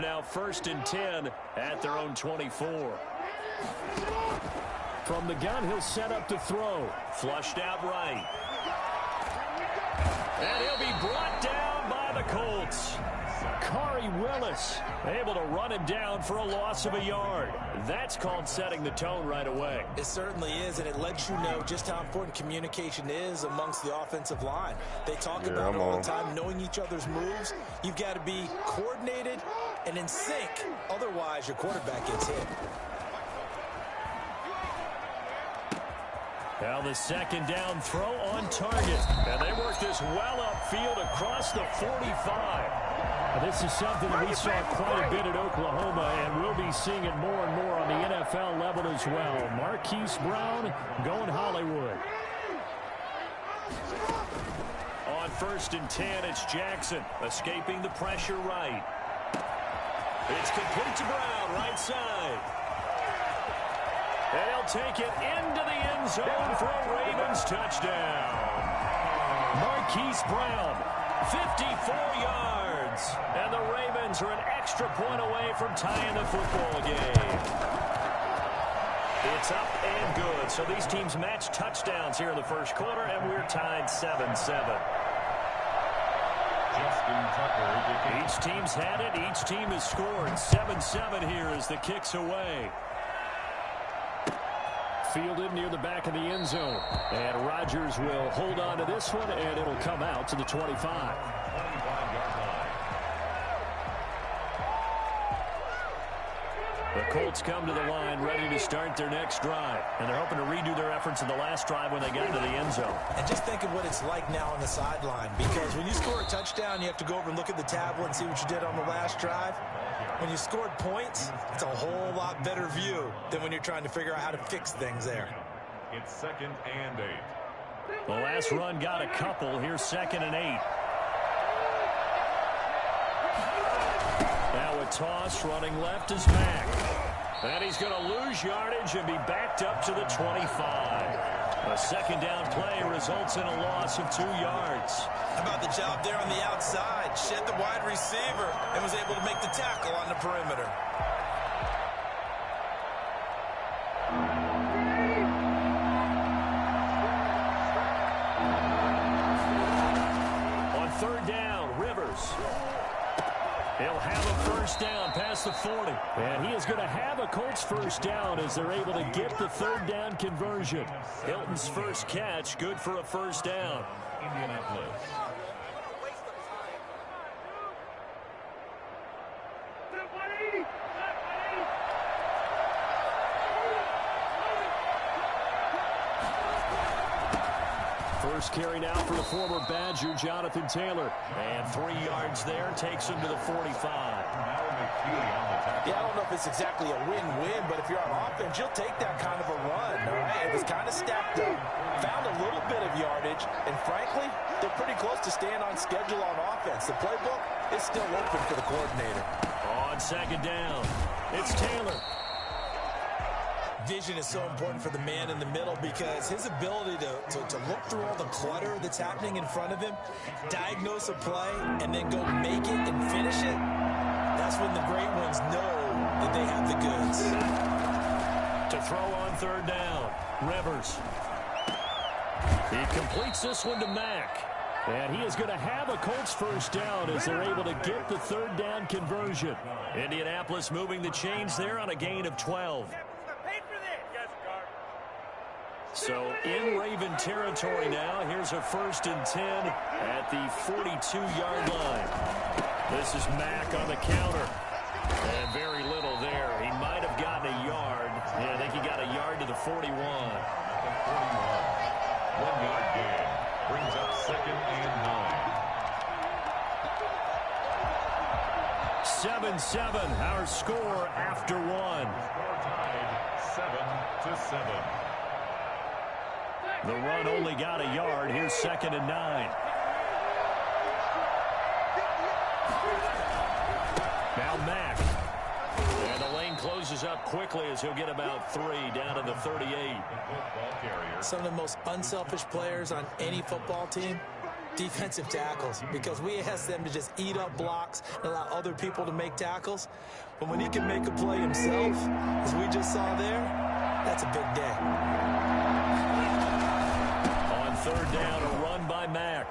now 1st and 10 at their own 24. From the gun, he'll set up to throw. Flushed out right. And he'll be brought down by the Colts. Corey Willis able to run him down for a loss of a yard. That's called setting the tone right away. It certainly is, and it lets you know just how important communication is amongst the offensive line. They talk about it all the time, knowing each other's moves. You've got to be coordinated and in sync. Otherwise, your quarterback gets hit. Now the 2nd down throw on target. And they work this well upfield across the 45. This is something that we saw quite a bit at Oklahoma, and we'll be seeing it more and more on the NFL level as well. Marquise Brown going Hollywood. On 1st and 10, it's Jackson escaping the pressure right. It's complete to Brown, right side. And he'll take it into the end zone for a Ravens touchdown. Marquise Brown, 54 yards. And the Ravens are an extra point away from tying the football game. It's up and good. So these teams match touchdowns here in the 1st quarter, and we're tied 7-7. Each team's had it. Each team has scored. 7-7 here as the kick's away. Fielded near the back of the end zone. And Rodgers will hold on to this one, and it'll come out to the 25. The Colts come to the line ready to start their next drive. And they're hoping to redo their efforts in the last drive when they got into the end zone. And just think of what it's like now on the sideline. Because when you score a touchdown, you have to go over and look at the tablet and see what you did on the last drive. When you scored points, it's a whole lot better view than when you're trying to figure out how to fix things there. It's 2nd and 8. The last run got a couple. Here's 2nd and 8. Now a toss running left is Mack. And he's going to lose yardage and be backed up to the 25. A 2nd down play results in a loss of 2 yards. How about the job there on the outside? Shed the wide receiver and was able to make the tackle on the perimeter. On 3rd down, Rivers. He'll have a 1st down past the 40. And he is going to have a Colts 1st down as they're able to get the 3rd down conversion. Hilton's first catch, good for a 1st down. Indianapolis. First carry now for the former Badger, Jonathan Taylor. And 3 yards there takes him to the 45. Yeah, I don't know if it's exactly a win-win, but if you're on offense, you'll take that kind of a run. All right? It was kind of stacked up. Found a little bit of yardage, and frankly, they're pretty close to staying on schedule on offense. The playbook is still open for the coordinator. On 2nd down, it's Taylor. Vision is so important for the man in the middle because his ability to look through all the clutter that's happening in front of him, diagnose a play, and then go make it and finish it, that's when the great ones know that they have the goods. To throw on 3rd down, Rivers. He completes this one to Mack. And he is going to have a Colts 1st down as they're able to get the 3rd down conversion. Indianapolis moving the chains there on a gain of 12. So in Raven territory now. Here's a 1st and 10 at the 42-yard line. This is Mack on the counter. And very little there. He might have gotten a yard. Yeah, I think he got a yard to the 41. 1-yard gain. Brings up 2nd and 9. 7-7, our score after 1. Score tied 7-7. The run only got a yard. Here's 2nd and 9. Now Mack. And the lane closes up quickly as he'll get about 3 down to the 38. Some of the most unselfish players on any football team Defensive tackles, because we ask them to just eat up blocks and allow other people to make tackles. But when he can make a play himself, as we just saw there, that's a big day. On third down, a run by Mack.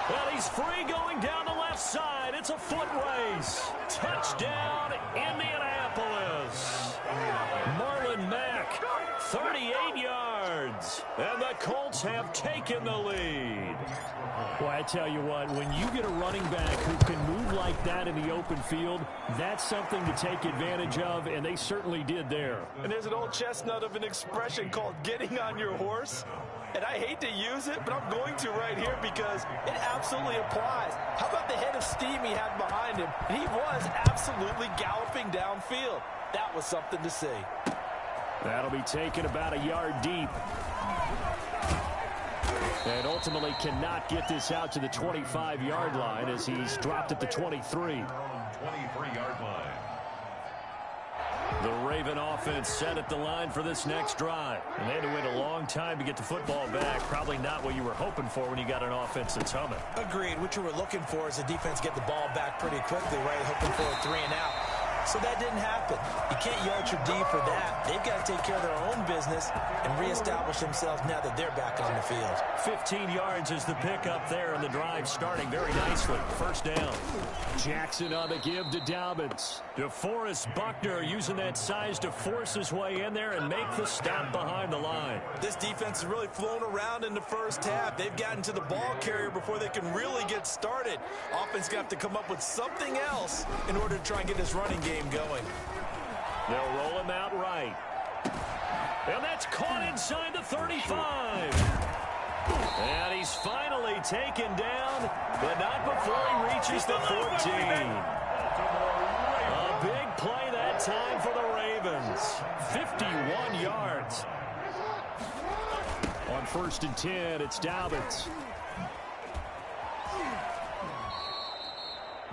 Well, he's free going down the left side. It's a foot race. Touchdown, Indianapolis. Marlon Mack, 38 yards. And the Colts have taken the lead. Well, I tell you what, when you get a running back who can move like that in the open field, that's something to take advantage of, and they certainly did there. And there's an old chestnut of an expression called getting on your horse. And I hate to use it, but I'm going to right here because it absolutely applies. How about the head of steam he had behind him? And he was absolutely galloping downfield. That was something to see. That'll be taken about a yard deep. And ultimately cannot get this out to the 25-yard line as he's dropped at the 23. 23-yard line. The Raven offense set at the line for this next drive. And they had to wait a long time to get the football back. Probably not what you were hoping for when you got an offense that's humming. Agreed. What you were looking for is the defense get the ball back pretty quickly, right? Hoping for a 3 and out. So that didn't happen. You can't yell at your D for that. They've got to take care of their own business and reestablish themselves now that they're back on the field. 15 yards is the pickup there, and the drive starting very nicely. First down. Jackson on the give to Dobbins. DeForest Buckner using that size to force his way in there and make the stop behind the line. This defense has really flown around in the first half. They've gotten to the ball carrier before they can really get started. Offense going to have to come up with something else in order to try and get this running game going. They'll roll him out right. And that's caught inside the 35. And he's finally taken down, but not before he reaches the 14. A big play that time for the Ravens. 51 yards. On 1st and 10, it's Dobbins.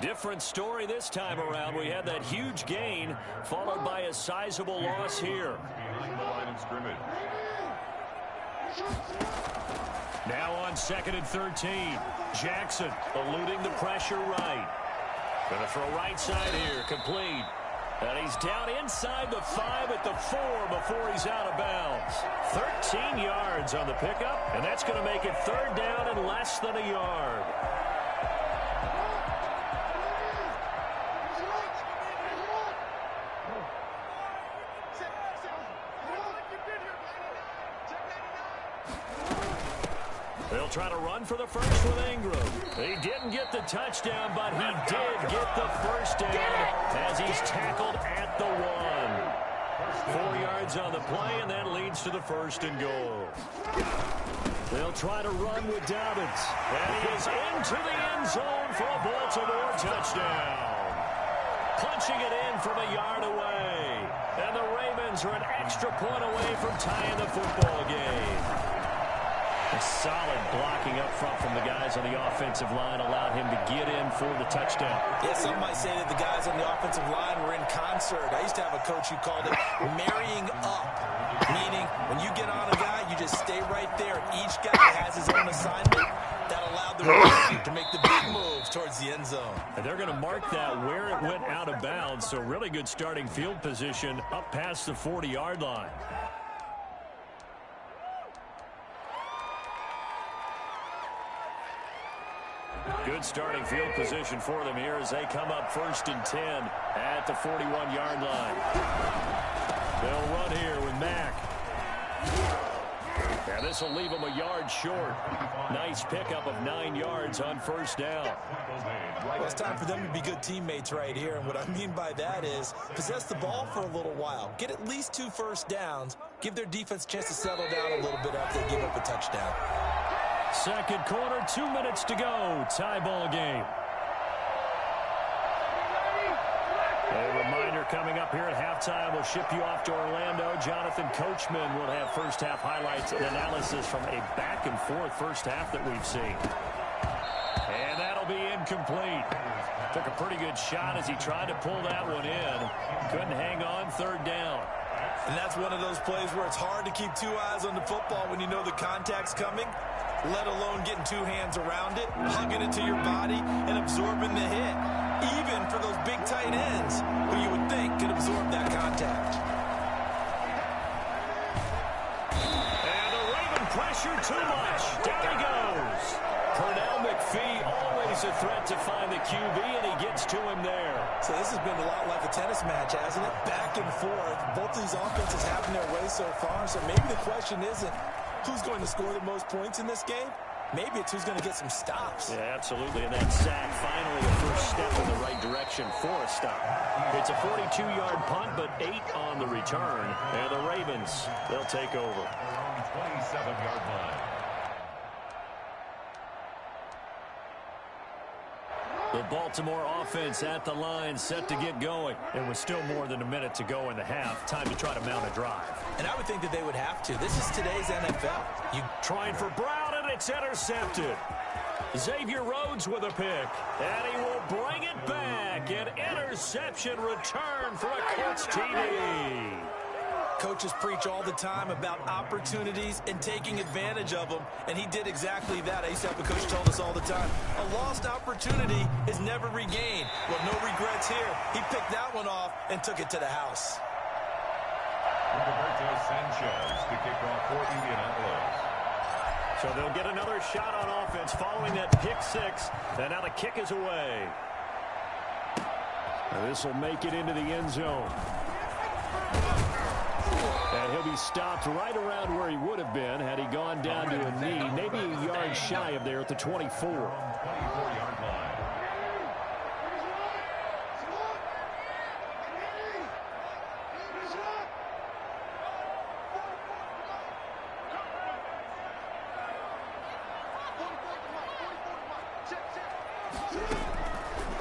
Different story this time around. We had that huge gain, followed by a sizable loss here. Behind the line of scrimmage. Now on 2nd and 13. Jackson eluding the pressure right. Going to throw right side here, complete. And he's down inside the 5 at the 4 before he's out of bounds. 13 yards on the pickup, and that's going to make it 3rd down and less than a yard. They'll try to run for the first with Ingram. He didn't get the touchdown, but he did get the first down as he's tackled at the 1. 4 yards on the play, and that leads to the 1st and goal. They'll try to run with Dobbins. And he is into the end zone for a Baltimore touchdown. Punching it in from a yard away. And the Ravens are an extra point away from tying the football game. A solid blocking up front from the guys on the offensive line allowed him to get in for the touchdown. Yeah, some might say that the guys on the offensive line were in concert. I used to have a coach who called it marrying up, meaning when you get on a guy, you just stay right there. Each guy has his own assignment. That allowed the receiver to make the big moves towards the end zone. And they're going to mark that where it went out of bounds, so really good starting field position up past the 40-yard line. Good starting field position for them here as they come up 1st and 10 at the 41-yard line. They'll run here with Mack. And this will leave them a yard short. Nice pickup of 9 yards on 1st down. Well, it's time for them to be good teammates right here. And what I mean by that is possess the ball for a little while. Get at least 2 first downs. Give their defense a chance to settle down a little bit after they give up a touchdown. Second quarter, 2 minutes to go. Tie ball game. A reminder coming up here at halftime. We'll ship you off to Orlando. Jonathan Coachman will have first half highlights and analysis from a back and forth first half that we've seen. And that'll be incomplete. Took a pretty good shot as he tried to pull that one in. Couldn't hang on. 3rd down. And that's one of those plays where it's hard to keep two eyes on the football when you know the contact's coming, let alone getting two hands around it, hugging it to your body, and absorbing the hit, even for those big tight ends who you would think could absorb that contact. And the Raven pressure too much. Down he goes. Pernell McPhee, always a threat to find the QB, and he gets to him there. So this has been a lot like a tennis match, hasn't it? Back and forth. Both these offenses having their way so far. So maybe the question isn't who's going to score the most points in this game. Maybe it's who's going to get some stops. Yeah, absolutely. And that sack, finally a first step in the right direction for a stop. It's a 42-yard punt, but 8 on the return. And the Ravens, they'll take over. 27-yard line. The Baltimore offense at the line, set to get going. And with still more than a minute to go in the half, time to try to mount a drive. And I would think that they would have to. This is today's NFL. You trying for Brown, and it's intercepted. Xavier Rhodes with a pick, and he will bring it back. An interception return for a Colts TD. Coaches preach all the time about opportunities and taking advantage of them, and he did exactly that. I used to have a coach told us all the time, a lost opportunity is never regained. Well, no regrets here. He picked that one off and took it to the house. Roberto Sanchez to kick off for Indianapolis. So they'll get another shot on offense following that pick six, and now the kick is away. This will make it into the end zone. And he'll be stopped right around where he would have been had he gone down to a knee, maybe a yard shy of there at the 24. 24-yard line.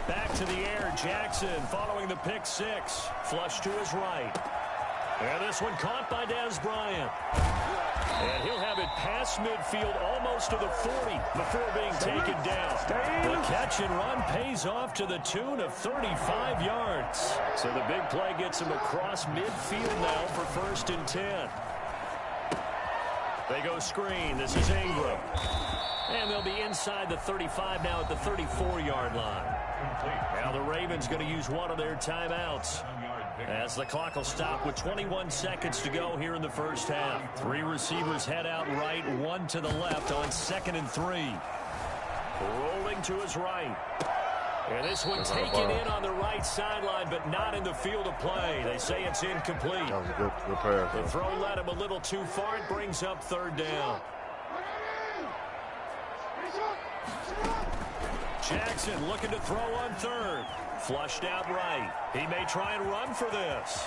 Back to the air, Jackson following the pick six. Flush to his right. And this one caught by Dez Bryant. And he'll have it past midfield almost to the 40 before being taken down. The catch and run pays off to the tune of 35 yards. So the big play gets him across midfield now for 1st and 10. They go screen. This is Ingram. And they'll be inside the 35 now at the 34-yard line. Now the Ravens going to use one of their timeouts, as the clock will stop with 21 seconds to go here in the first half. 3 receivers head out right, 1 to the left on 2nd and 3. Rolling to his right. And this one taken in on the right sideline, but not in the field of play. They say it's incomplete. That was a good pass. The throw led him a little too far. It brings up 3rd down. Jackson looking to throw on 3rd. Flushed out right. He may try and run for this.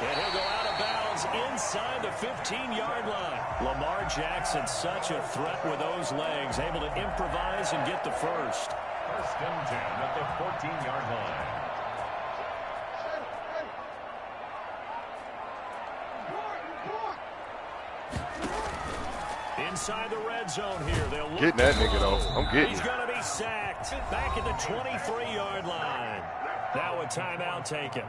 And he'll go out of bounds inside the 15-yard line. Lamar Jackson, such a threat with those legs, able to improvise and get the first. 1st and 10 at the 14-yard line. Inside the red zone here. They'll look getting that nigga though. I'm getting He's going to be sacked back at the 23-yard line. Now a timeout taken.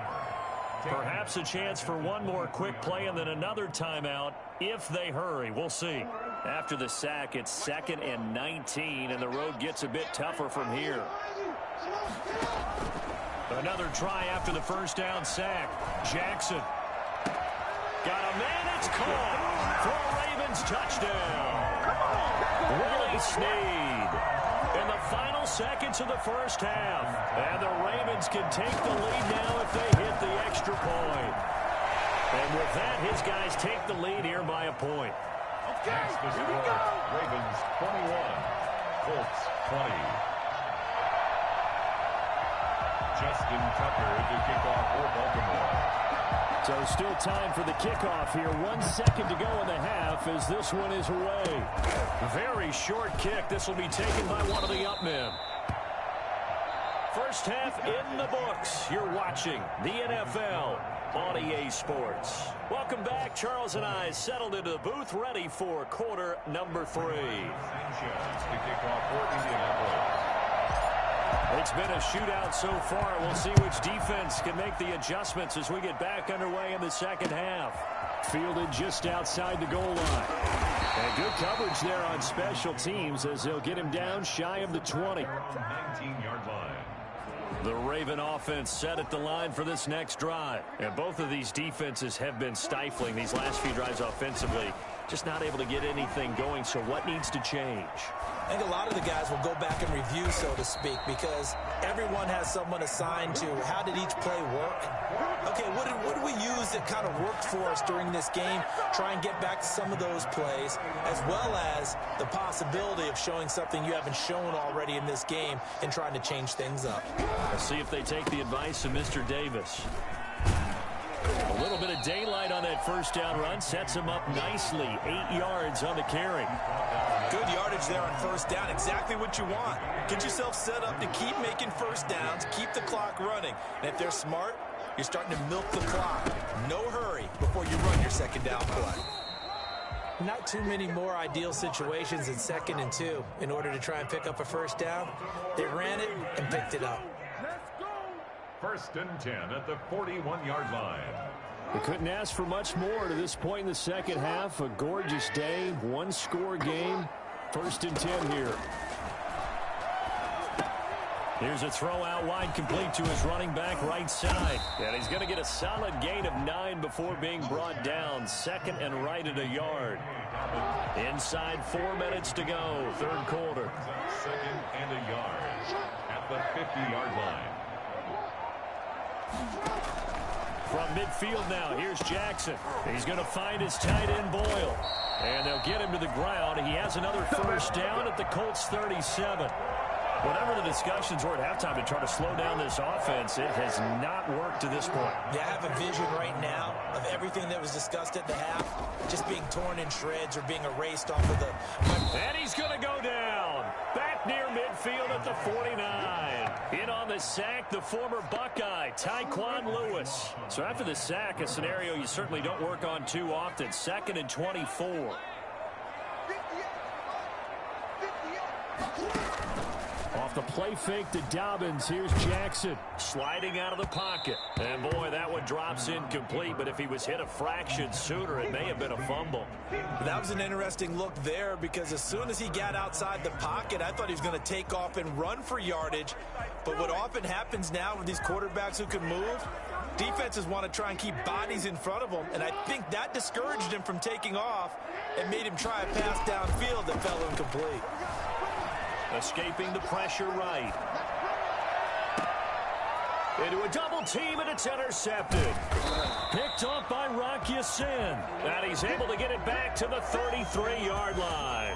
Perhaps a chance for one more quick play and then another timeout if they hurry. We'll see. After the sack, it's 2nd and 19, and the road gets a bit tougher from here. Another try after the first down sack. Jackson. Got a man, it's caught for a Ravens touchdown. Willie Snead in the final seconds of the first half. And the Ravens can take the lead now if they hit the extra point. And with that, his guys take the lead here by a point. That's the score. Ravens 21, Colts 20. Justin Tucker to kick off for Baltimore. So still time for the kickoff here. 1 second to go in the half as this one is away. Very short kick. This will be taken by one of the up men. First half in the books. You're watching the NFL on EA Sports. Welcome back. Charles and I settled into the booth, ready for quarter number 3. Sanchez to kick off for Indianapolis. It's been a shootout so far. We'll see which defense can make the adjustments as we get back underway in the second half. Fielded just outside the goal line. And good coverage there on special teams as they'll get him down shy of the 20. 19-yard line. The Raven offense set at the line for this next drive. And both of these defenses have been stifling these last few drives offensively. Just not able to get anything going, so what needs to change? I think a lot of the guys will go back and review, so to speak, because everyone has someone assigned to how did each play work. Okay, what did we use that kind of worked for us during this game? Try and get back to some of those plays, as well as the possibility of showing something you haven't shown already in this game and trying to change things up. Let's see if they take the advice of Mr. Davis. A little bit of daylight on that first down run sets him up nicely. 8 yards on the carry. Good yardage there on first down. Exactly what you want. Get yourself set up to keep making first downs, keep the clock running. And if they're smart, you're starting to milk the clock. No hurry before you run your second down play. Not too many more ideal situations in 2nd and 2 in order to try and pick up a first down. They ran it and picked it up. 1st and 10 at the 41-yard line. They couldn't ask for much more to this point in the second half. A gorgeous day, one-score game. 1st and 10 here. Here's a throw out wide, complete to his running back right side. And he's going to get a solid gain of 9 before being brought down. 2nd and right at a yard. Inside 4 minutes to go, 3rd quarter. 2nd and a yard at the 50-yard line. From midfield now, here's Jackson. He's going to find his tight end Boyle. And they'll get him to the ground. He has another first down at the Colts 37. Whatever the discussions were at halftime to try to slow down this offense, it has not worked to this point. Yeah, I have a vision right now of everything that was discussed at the half just being torn in shreds or being erased off of the... And he's going to go down. Back near midfield at the 49. In on the sack, the former Buckeye, Tyquan Lewis. So after the sack, a scenario you certainly don't work on too often. 2nd and 24. Off the play fake to Dobbins. Here's Jackson sliding out of the pocket. And boy, that one drops incomplete. But if he was hit a fraction sooner, it may have been a fumble. That was an interesting look there because as soon as he got outside the pocket, I thought he was going to take off and run for yardage. But what often happens now with these quarterbacks who can move, defenses want to try and keep bodies in front of them. And I think that discouraged him from taking off and made him try a pass downfield that fell incomplete. Escaping the pressure right. Into a double team, and it's intercepted. Picked off by Rock Ya-Sin. And he's able to get it back to the 33-yard line.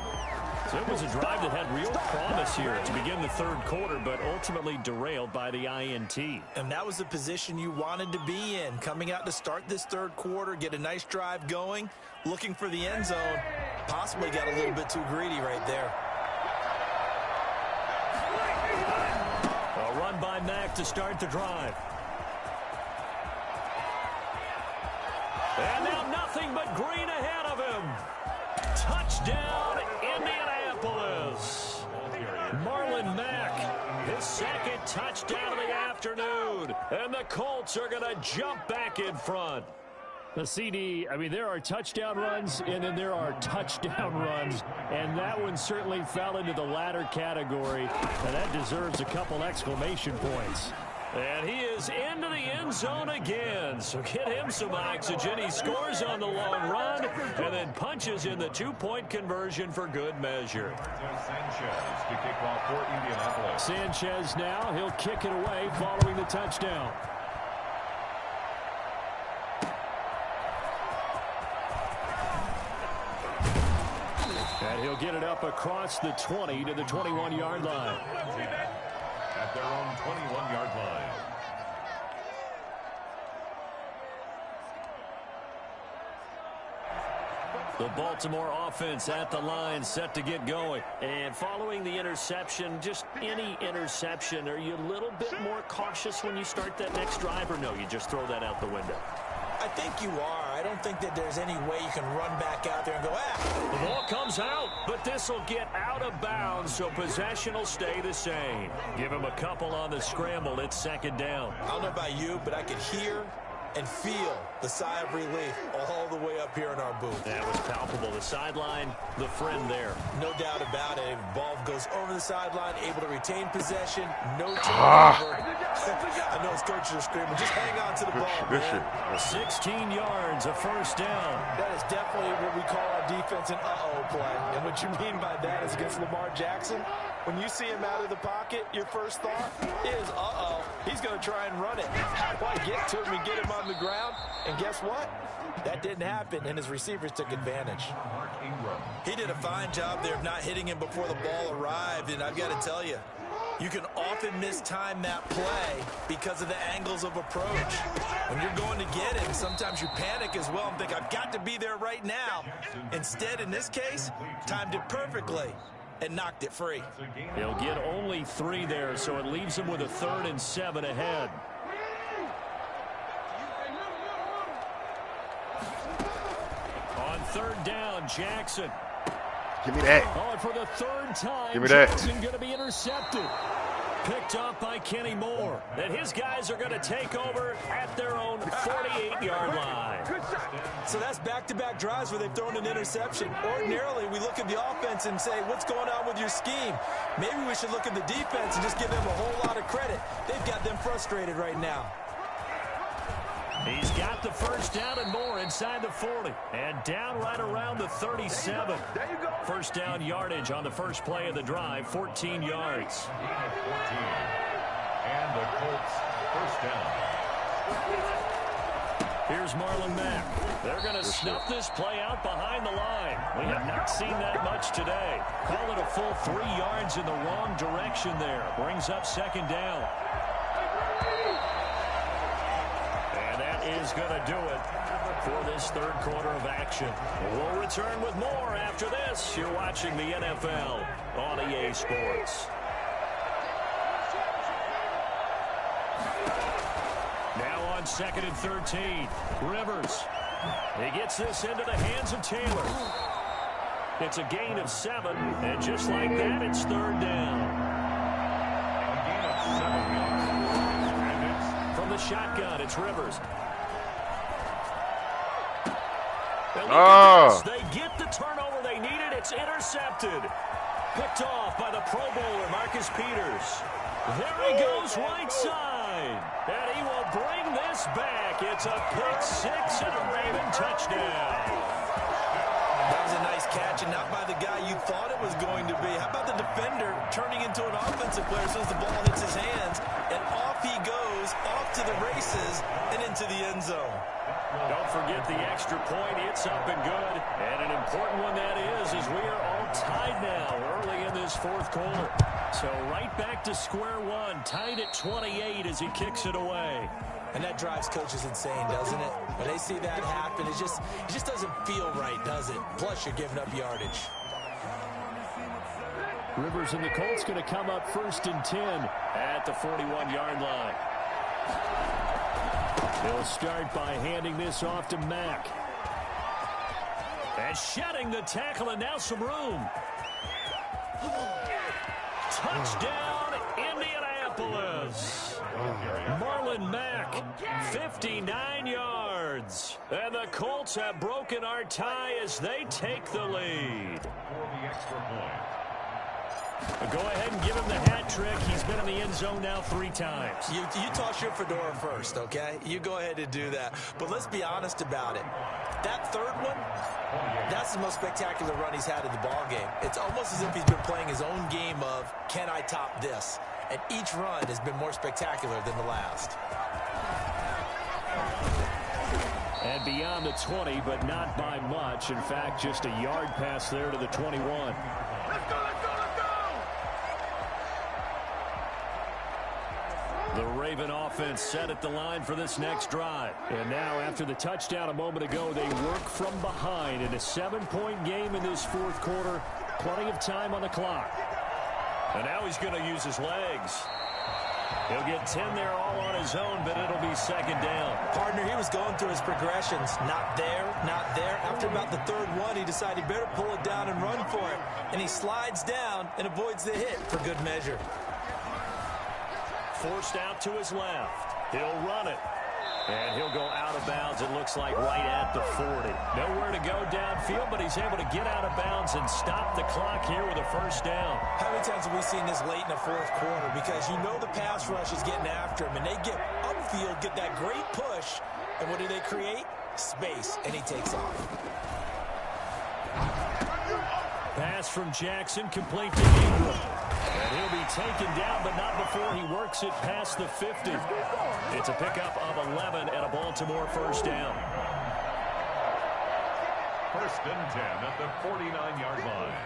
So it was a drive that had real promise here to begin the 3rd quarter, but ultimately derailed by the INT. And that was the position you wanted to be in. Coming out to start this 3rd quarter, get a nice drive going, looking for the end zone. Possibly got a little bit too greedy right there. A run by Mack to start the drive. And now nothing but green ahead of him. Touchdown, Indianapolis. Marlon Mack, his 2nd touchdown of the afternoon. And the Colts are going to jump back in front. The CD, I mean, there are touchdown runs, and then there are touchdown runs. And that one certainly fell into the latter category. And that deserves a couple exclamation points. And he is into the end zone again. So get him some oxygen. He scores on the long run and then punches in the 2-point conversion for good measure. Sanchez to kick off for Indianapolis. Sanchez now, he'll kick it away following the touchdown. And he'll get it up across the 20 to the 21-yard line. At their own 21-yard line. The Baltimore offense at the line, set to get going. And following the interception, just any interception, are you a little bit more cautious when you start that next drive, or no, you just throw that out the window? I think you are. I don't think that there's any way you can run back out there and go, The ball comes out, but this will get out of bounds, so possession will stay the same. Give him a couple on the scramble. It's second down. I don't know about you, but I could hear and feel the sigh of relief all the way up here in our booth. That was palpable. The sideline, the friend there. No doubt about it. Ball goes over the sideline, able to retain possession. No turnover. I know his coaches are screaming, just hang on to the ball, man. 16 yards, a first down. That is definitely what we call our defense an uh-oh play. And what you mean by that is against Lamar Jackson, when you see him out of the pocket, your first thought is, uh-oh, he's going to try and run it. How do I get to him and get him on the ground? And guess what? That didn't happen, and his receivers took advantage. He did a fine job there of not hitting him before the ball arrived, and I've got to tell you, you can often mistime that play because of the angles of approach. When you're going to get him, sometimes you panic as well and think, I've got to be there right now. Instead, in this case, timed it perfectly and knocked it free. He'll get only 3 there, so it leaves him with a 3rd and 7 ahead. On 3rd down, Jackson. Give me that. Oh, for the 3rd time, Give me that. Jackson going to be intercepted. Picked off by Kenny Moore. And his guys are going to take over at their own 48-yard line. So that's back-to-back drives where they've thrown an interception. Ordinarily, we look at the offense and say, what's going on with your scheme? Maybe we should look at the defense and just give them a whole lot of credit. They've got them frustrated right now. He's got the first down and more inside the 40. And down right around the 37. First down yardage on the first play of the drive, 14 yards. And the Colts first down. Here's Marlon Mack. They're going to snuff this play out behind the line. We have not seen that much today. Call it a full 3 yards in the wrong direction there. Brings up second down. Is going to do it for this 3rd quarter of action. We'll return with more after this. You're watching the NFL on EA Sports. Now on 2nd and 13. Rivers. He gets this into the hands of Taylor. It's a gain of 7, and just like that, it's 3rd down. A gain of 7 yards. From the shotgun, it's Rivers. They get the turnover they needed. It's intercepted. Picked off by the Pro Bowler, Marcus Peters. There he goes right side. And he will bring this back. It's a pick 6 and a Raven touchdown. That was a nice catch, and not by the guy you thought it was going to be. How about the defender turning into an offensive player as soon as the ball hits his hands, and off he goes, off to the races, and into the end zone. Don't forget the extra point. It's up and good. And an important one that is we are all tied now early in this 4th quarter. So right back to square one, tied at 28 as he kicks it away. And that drives coaches insane, doesn't it? When they see that happen, it just doesn't feel right, does it? Plus, you're giving up yardage. Rivers and the Colts going to come up 1st and 10 at the 41-yard line. They'll start by handing this off to Mack. And shedding the tackle, and now some room. Touchdown, Indianapolis. Marlon Mack, 59 yards. And the Colts have broken our tie as they take the lead. For the extra point. Go ahead and give him the hat trick. He's been in the end zone now 3 times. You toss your fedora first, okay? You go ahead and do that. But let's be honest about it. That 3rd one, that's the most spectacular run he's had in the ball game. It's almost as if he's been playing his own game of, can I top this? And each run has been more spectacular than the last. And beyond the 20, but not by much. In fact, just a yard pass there to the 21. Let's go! The Raven offense set at the line for this next drive. And now, after the touchdown a moment ago, they work from behind in a 7-point game in this 4th quarter. Plenty of time on the clock. And now he's going to use his legs. He'll get 10 there all on his own, but it'll be second down. Partner, he was going through his progressions. Not there, not there. After about the third one, he decided he better pull it down and run for it. And he slides down and avoids the hit for good measure. Forced out to his left. He'll run it. And he'll go out of bounds, it looks like, right at the 40. Nowhere to go downfield, but he's able to get out of bounds and stop the clock here with a first down. How many times have we seen this late in the fourth quarter? Because you know the pass rush is getting after him, and they get upfield, get that great push, and what do they create? Space, and he takes off. Pass from Jackson, complete to Ingram. And he'll be taken down, but not before he works it past the 50. It's a pickup of 11 and a Baltimore first down. First and 10 at the 49-yard line.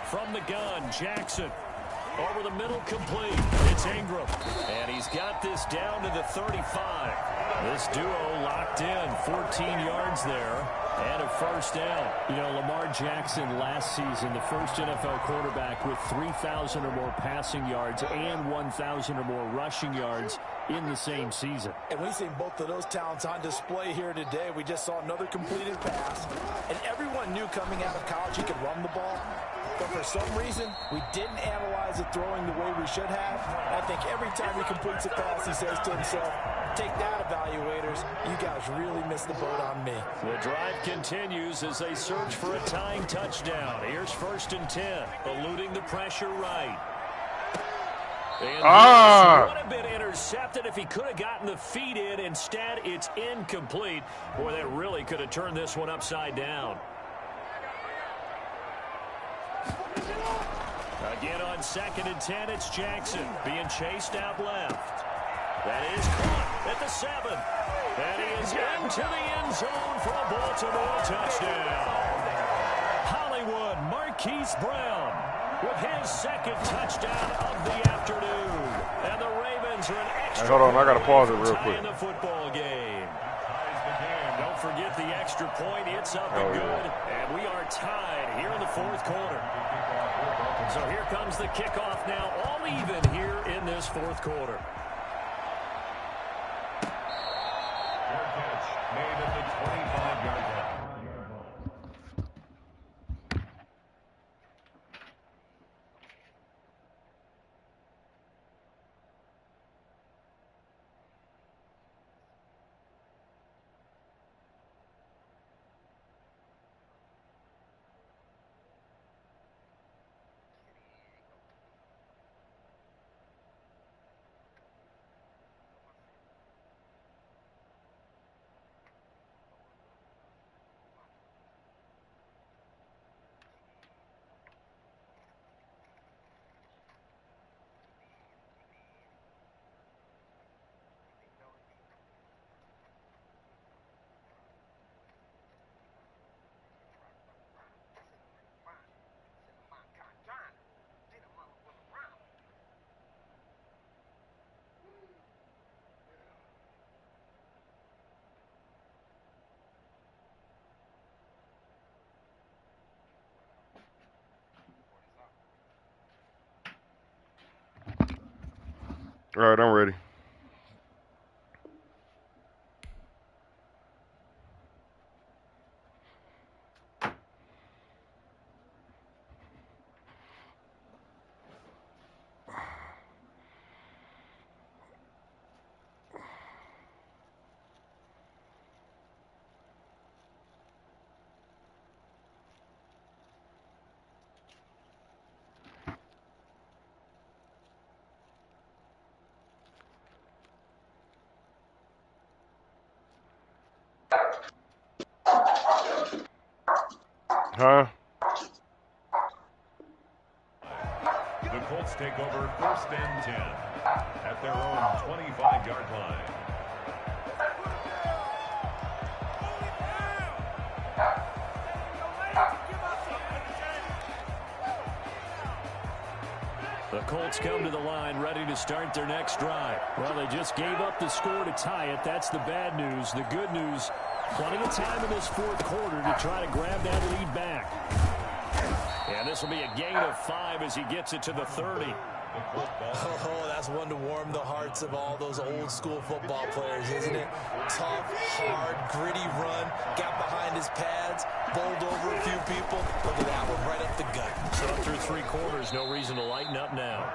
From the gun, Jackson. Over the middle, complete. It's Ingram. And he's got this down to the 35. This duo locked in. 14 yards there. And a first down. You know, Lamar Jackson last season, the first NFL quarterback with 3,000 or more passing yards and 1,000 or more rushing yards in the same season. And we've seen both of those talents on display here today. We just saw another completed pass. And everyone knew coming out of college he could run the ball. But for some reason, we didn't analyze it throwing the way we should have. I think every time he completes a pass, he says to himself, take that, evaluators. You guys really missed the boat on me. The drive continues as they search for a tying touchdown. Here's first and 10, eluding the pressure right. And would have been intercepted if he could have gotten the feet in. Instead, it's incomplete. Boy, that really could have turned this one upside down. Again on second and 10, it's Jackson being chased out left. That is caught at the 7. And he is into the end zone for a Baltimore touchdown. Hollywood Marquise Brown with his second touchdown of the afternoon. And the Ravens are an extra. Hey, hold on, I got to pause it real quick. In the football game. Don't forget the extra point. It's up and good. And we are tied here in the fourth quarter. So here comes the kickoff now, all even here in this fourth quarter. Catch made at the 25-yard line. All right, I'm ready. Huh? The Colts take over first and 10 at their own 25-yard line. The Colts come to the line ready to start their next drive. Well, they just gave up the score to tie it. That's the bad news. The good news, plenty of time in this fourth quarter to try to grab that lead back. And And this will be a gain of 5 as he gets it to the 30. Oh, that's one to warm the hearts of all those old school football players, isn't it? Tough, hard, gritty run, got behind his pads, bowled over a few people. Look at that one, right up the gut. So up through 3 quarters, no reason to lighten up now.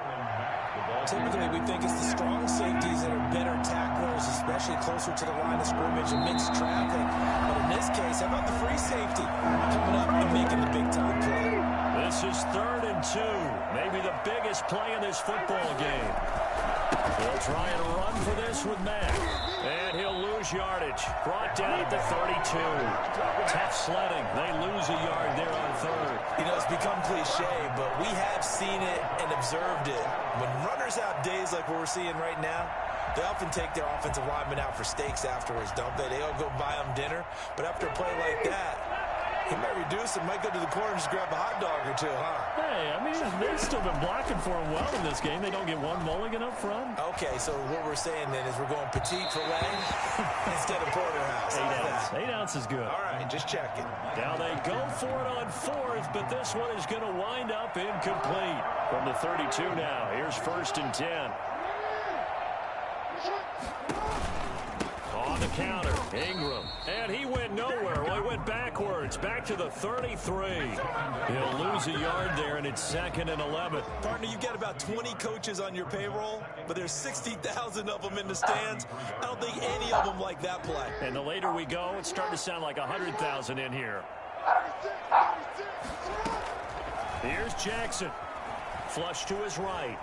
Typically, we think it's the strong safeties that are better tacklers, especially closer to the line of scrimmage and mixed traffic. But in this case, how about the free safety coming up and making the big-time play? This is 3rd and 2. Maybe the biggest play in this football game. They'll try and run for this with Mack. And he'll lose yardage. Brought down at the 32. Tough sledding. They lose a yard there on 3rd. You know, it's become cliche, but we have seen it and observed it. When runners have days like what we're seeing right now, they often take their offensive linemen out for steaks afterwards, don't they? They all go buy them dinner. But after a play like that, he might reduce it, might go to the corner and just grab a hot dog or two, huh? Hey, I mean, they've still been blocking for him well in this game. They don't get one mulligan up front. Okay, so what we're saying then is we're going petite filet instead of porterhouse. 8 ounce. 8 ounce is good. All right, just checking. Now they go for it on 4th, but this one is going to wind up incomplete. From the 32 now, here's 1st and 10. On the counter, Ingram. And he went nowhere. Well, he went backwards, back to the 33. He'll lose a yard there, and it's 2nd and 11. Partner, you've got about 20 coaches on your payroll, but there's 60,000 of them in the stands. I don't think any of them like that play. And the later we go, it's starting to sound like 100,000 in here. Here's Jackson. Flush to his right.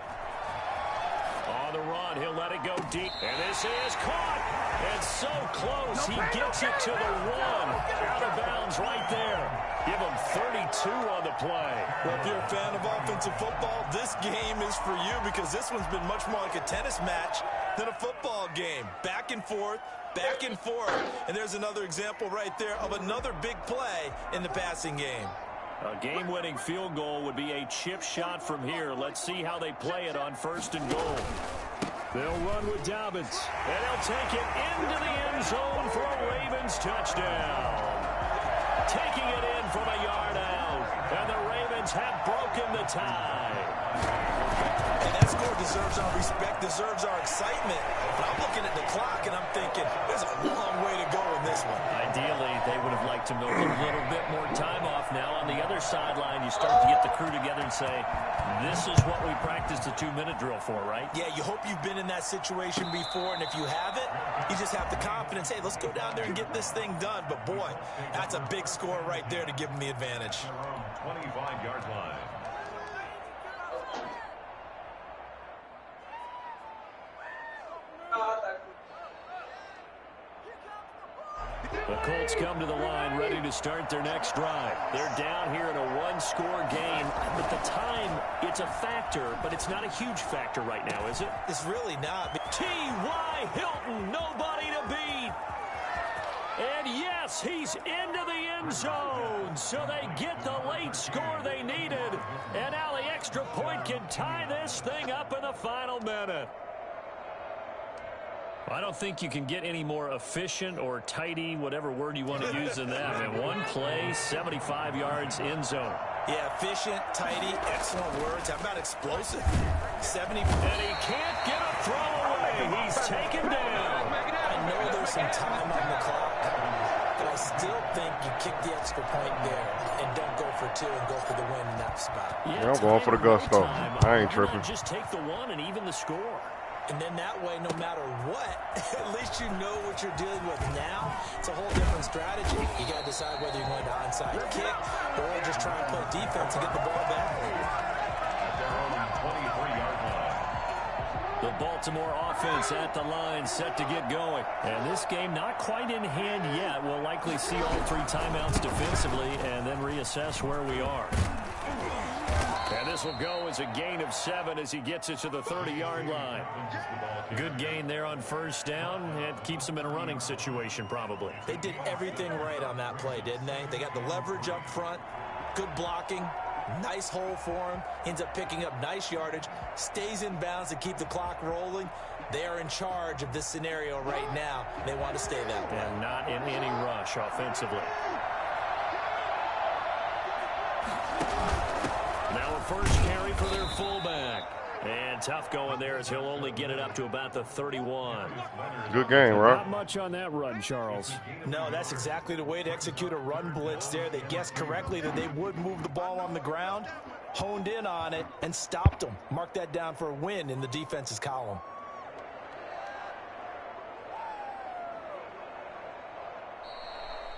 On the run, he'll let it go deep. And this is caught. And so close, he gets it to the 1. Out of bounds right there. Give him 32 on the play. Well, if you're a fan of offensive football, this game is for you because this one's been much more like a tennis match than a football game. Back and forth, back and forth. And there's another example right there of another big play in the passing game. A game-winning field goal would be a chip shot from here. Let's see how they play it on 1st and goal. They'll run with Dobbins, and he'll take it into the end zone for a Ravens touchdown. Taking it in from a yard out, and the Ravens have broken the tie. And that score deserves our respect, deserves our excitement. But I'm looking at the clock, and I'm thinking, there's a long way to go in this one. Ideally, they would have liked to milk a little bit more time off. Now, on the other sideline, you start to get the crew together and say, this is what we practiced the 2-minute drill for, right? Yeah, you hope you've been in that situation before, and if you haven't, you just have the confidence, hey, let's go down there and get this thing done. But, boy, that's a big score right there to give them the advantage. 25-yard line. The Colts come to the line ready to start their next drive. They're down here in a 1-score game. But the time, it's a factor, but it's not a huge factor right now, is it? It's really not. T.Y. Hilton, nobody to beat. And yes, he's into the end zone. So they get the late score they needed. And now the extra point can tie this thing up in the final minute. I don't think you can get any more efficient or tidy, whatever word you want to use in that. And one play, 75 yards, end zone. Yeah, efficient, tidy, excellent words. How about explosive? 70. And he can't get a throw away. He's taken down. I know there's some time on the clock, but I still think you kick the extra point there and don't go for 2 and go for the win in that spot. Yeah, I'm going for the gusto. I ain't tripping. Just take the 1 and even the score. And then that way, no matter what, at least you know what you're dealing with now. It's a whole different strategy. You got to decide whether you're going to onside kick or just try and play defense and get the ball back. The Baltimore offense at the line, set to get going. And this game not quite in hand yet. We'll likely see all 3 timeouts defensively and then reassess where we are. And this will go as a gain of 7 as he gets it to the 30-yard line. Good gain there on 1st down. It keeps him in a running situation probably. They did everything right on that play, didn't they? They got the leverage up front, good blocking, nice hole for him, ends up picking up nice yardage, stays in bounds to keep the clock rolling. They are in charge of this scenario right now. They want to stay that way. And not in any rush offensively. first carry for their fullback. And tough going there as he'll only get it up to about the 31. Good game, right? Not much on that run, Charles. No, that's exactly the way to execute a run blitz there. They guessed correctly that they would move the ball on the ground, honed in on it, and stopped them. Mark that down for a win in the defense's column.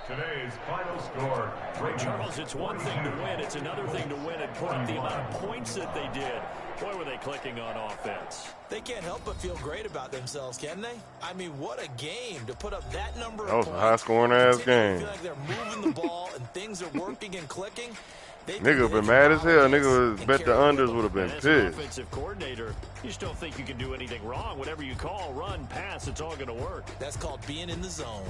Today's final score. Charles, it's one thing to win. It's another thing to win and put up the amount of points that they did. Boy, were they clicking on offense. They can't help but feel great about themselves, can they? I mean, what a game to put up that number of That was a points. high-scoring ass game. Feel like they're moving the ball and things are working and clicking. Nigga been mad as hell. Nigga was bet the unders would have been As an pissed. offensive coordinator, you just don't think you can do anything wrong. Whatever you call, run, pass, it's all going to work. That's called being in the zone.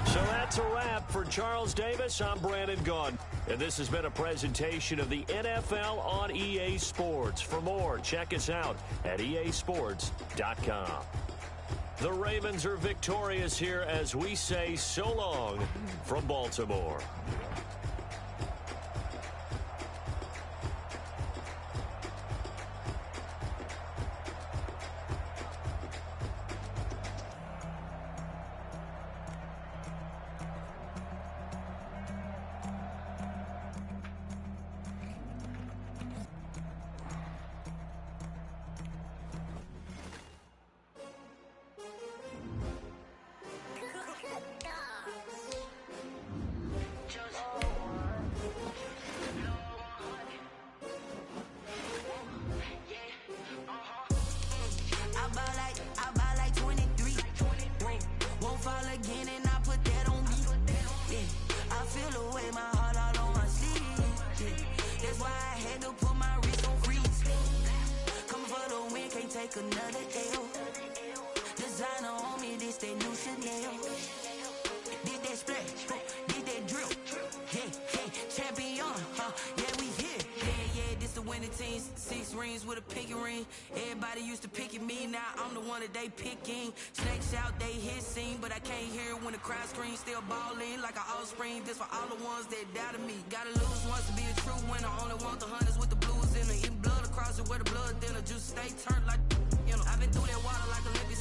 So that's a wrap for Charles Davis. I'm Brandon Gaudin. And this has been a presentation of the NFL on EA Sports. For more, check us out at easports.com. The Ravens are victorious here as we say so long from Baltimore. I buy like 23. Won't fall again and I put that on me. Yeah, I feel the way my heart all on my sleeve. Yeah, that's why I had to put my wrist on freeze. Coming for the win, can't take another L. Designer on me, this that new Chanel. Did that splash, did that drill. Yeah, champion, yeah, we here. Yeah, this the winning team. 6 rings with a pinky ring. Everybody used to pick at me, now I'm the one that they picking. Snakes out, they hit scene, but I can't hear it when the crowd screams. Still balling like an offspring. This for all the ones that doubted me. Gotta lose once to be a true winner. Only want the hunters with the blues in it. Eating blood across it where the blood thinner. Juice stay turned like, you know. I've been through that water like Olympic